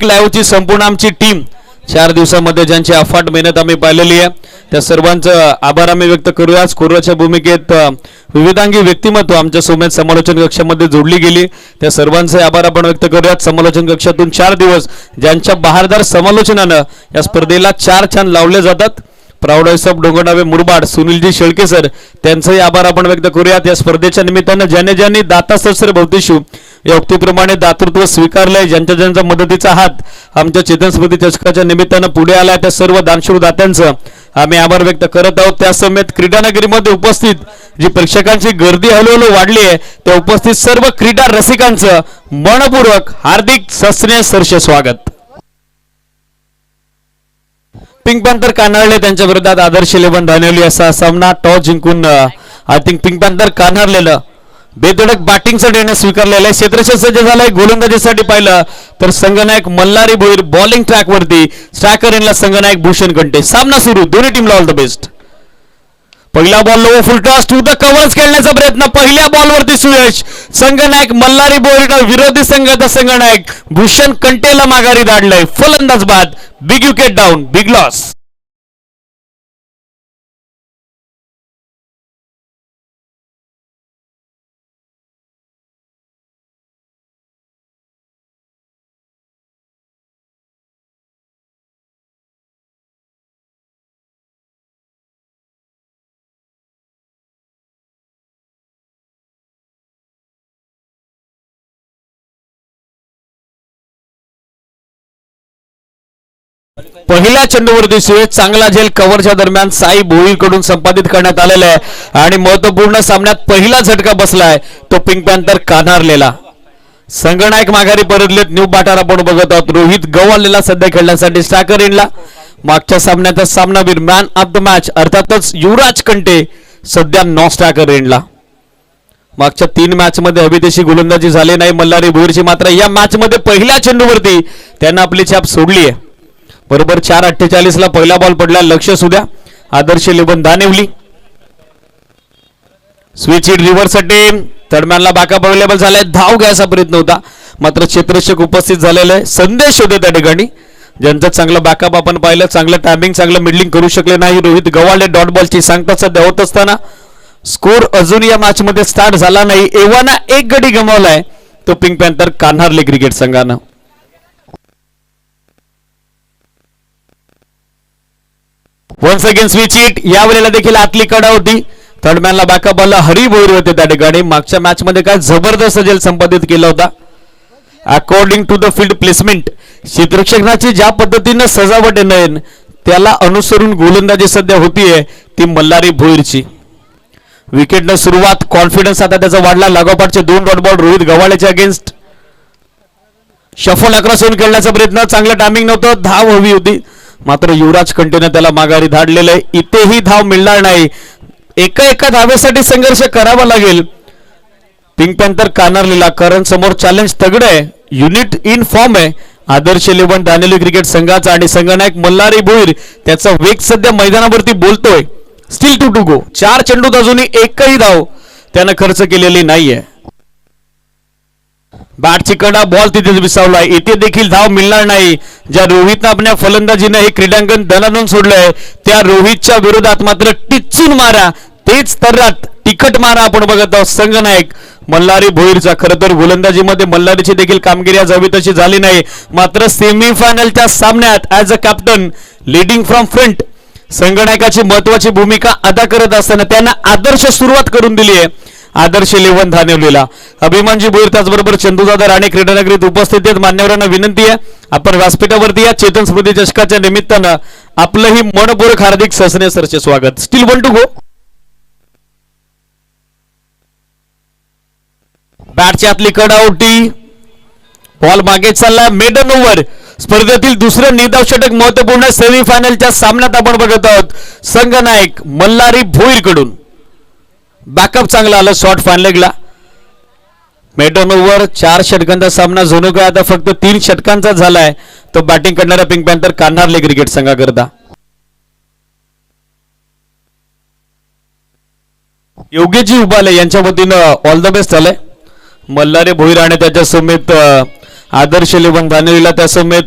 लाईव्हची संपूर्ण आमची टीम 4 दिवसामध्ये ज्यांची अफाट मेहनत आम्ही पाहिलेली आहे त्या सर्वांचं आभार आम्ही व्यक्त करूया। कोरोनाच्या भूमिकेत विविधांगी व्यक्तिमत्व आमच्या सोमेत समालोचन कक्षामध्ये जोडली गेली त्या सर्वांचे आभार आपण व्यक्त करूयात। समालोचन कक्षातून 4 दिवस ज्यांच्या बहारदार समालोचनानं या स्पर्धेला 4 छान लावले जातात प्राउडसाहेब डोंगरनावे मुरबाड सुनीलजी शेळके सर त्यांचाही आभार आपण व्यक्त करूयात। या स्पर्धेच्या निमित्तानं ज्यांनी दाता सहस्र भवतीशू या उक्तीप्रमाणे दातृत्व स्वीकारलंय ज्यांच्या मदतीचा हात आमच्या चेतन स्मृती चषकाच्या निमित्तानं पुढे आला त्या सर्व दानशूर दात्यांचं आम्ही आभार व्यक्त करत आहोत। त्या समेत क्रीडानगरीमध्ये उपस्थित जी प्रेक्षकांची गर्दी हळूहळू वाढली आहे त्या उपस्थित सर्व क्रीडा रसिकांचं मनपूर्वक हार्दिक सस्नेह सरस स्वागत। पिंक पॅन्थर कान्हारले त्यांच्या विरोधात आदर्श 11 धानेवली असा सामना टॉस जिंकून आय थिंक पिंक पॅन्थर कान्हारलेलं बेधडक बॅटिंगसाठी येणे स्वीकारलेलं आहे। क्षेत्ररक्षक सज्ज झालाय गोलंदाजीसाठी पाहिलं तर संघनायक मल्हारी भोईर बॉलिंग ट्रॅक वरती स्ट्रायकर इनला संघनायक भूषण कंटे। सामना सुरू दोन्ही टीमला ऑल द बेस्ट। पहिला ball low full toss to the covers खेळण्याचा प्रयत्न पहिल्या बॉलवरती सुयश संघनायक मल्हारी भोईर विरोधी संघाचा संघनायक भूषण कंटेला माघारी धाडलंय फलंदाज बाद big wicket down big loss. पहिल्या चेंडूवरती सुयश चांगला झेल कव्हरच्या दरम्यान साई भोईरकडून संपादित करण्यात आलेला आहे आणि महत्त्वपूर्ण सामन्यात पहिला झटका बसलाय तो पिंक पॅन्थर कान्हारलेला संघनायक माघारी परतलेत। न्यू बॅटर आपण बघत आहोत रोहित गवालेला सध्या खेळण्यासाठी स्ट्रायकर इनला मागच्या सामन्याचा सामनावीर मॅन ऑफ द मॅच अर्थातच युवराज कंटे सध्या नॉन स्ट्रायकर इनला। मागच्या 3 मॅच मध्ये हवी गोलंदाजी झाली नाही मल्हारी भोईरची मात्र या मॅच मध्ये पहिल्या चेंडूवरती त्यांना आपली छाप सोडली आहे। बरोबर 4:48 ला पहिला बॉल पडला लक्ष सुद्या Adarsh 11 Dhanevali switch hit reverse team थर्डमॅनला बॅकअप अवेलेबल झालाय धाव घ्यायचा प्रयत्न होता मात्र क्षेत्ररक्षक उपस्थित झालेले संदेश होते त्या ठिकाणी ज्यांचं चांगलं बॅकअप आपण पाहिलं चांगलं टायमिंग चांगलं मिडलिंग करू शकले नाही। रोहित गवाले डॉट बॉलची सांगता सध्या होत असताना स्कोर अजून या मॅच मध्ये स्टार्ट झाला नाही एव्हाना 1 गडी गमावलाय तो पिंक पॅन्थर कान्हारले क्रिकेट संघानं। वन्स अगेन स्विच हिट यावेळेला देखील आतली कडा होती थर्डमॅनला बॅकअप आला हरी भोईर होते त्या ठिकाणी मागच्या मॅच मध्ये काय जबरदस्त झेल संपादित केला होता according to the field placement क्षेत्ररक्षकाची ज्या पद्धतीने सजावट आहे त्याला अनुसरून गोलंदाजी सध्या होतीये ती मल्हारी भोईरची। विकेटनं सुरुवात कॉन्फिडन्स आता त्याचा वाढला लागोपाठचे 2 डॉट बॉल रोहित गवाळेच्या अगेन्स्ट शफल अक्रॉस होऊन खेळण्याचा प्रयत्न चांगलं टायमिंग नव्हतं धाव हवी होती मात्र युवराज कंटेने त्याला माघारी धाडलेलं आहे। इथेही धाव मिळणार नाही एका धावेसाठी संघर्ष करावा लागेल पिंक पॅन्थर कान्हारलेला कारण समोर चॅलेंज तगड आहे युनिट इन फॉर्म आहे आदर्श 11 धानेवली क्रिकेट संघाचा आणि संघनायक मल्हारी भोईर त्याचा वेग सध्या मैदानावरती बोलतोय। स्टील टू गो 4 चेंडूत अजूनही एकही धाव त्यानं खर्च केलेली नाहीये। बॅटची कडा बॉल तिथेच विसावलाय इथे देखील धाव मिळणार नाही ज्या रोहितनं आपल्या फलंदाजीने हे क्रीडांगण दणानून सोडलंय त्या रोहितच्या विरोधात मात्र टिच्चून मारा तेच तर्रात तिखट मारा आपण बघत आहोत संघनायक मल्हारी भोईरचा। खरं तर गोलंदाजीमध्ये मल्हारीची देखील कामगिरी आज हवी तशी झाली नाही मात्र सेमीफायनलच्या सामन्यात as a captain leading from front संघनायकाची महत्वाची भूमिका अदा करत असताना त्यांना आदर्श सुरुवात करून दिली आहे आदर्श 11 धानेवलीला। अभिमानजी भोईर त्याचबरोबर चंदूदादा राणे क्रीडानगरीत उपस्थित आहेत मान्यवरांना विनंती आहे आपण व्यासपीठावरती या चेतन स्मृती चषकाच्या निमित्तानं आपलंही मनपूर्वक हार्दिक सस्नेह सरचे स्वागत। स्टील 1 टू गो बॅटची आतली कडा होती बॉल मागे चालला मेडन ओव्हर स्पर्धेतील दुसरं निर्धाव षटक महत्वपूर्ण सेमीफायनलच्या सामन्यात आपण बघत आहोत संघनायक मल्हारी भोईर कडून बॅकअप चांगला आला शॉट फायनलेगला मेडन ओव्हर 4 षटकांचा सामना जणू काय आता फक्त 3 षटकांचा झालाय तो बॅटिंग करणारा पिंक पॅन्थर कान्हारले क्रिकेट संघाकरता। योगेशजी उबाले यांच्या वतीनं ऑल द बेस्ट झालंय मल्हारी भोईर आणि त्याच्या समेत आदर्श 11 धानेवलीला त्या समेत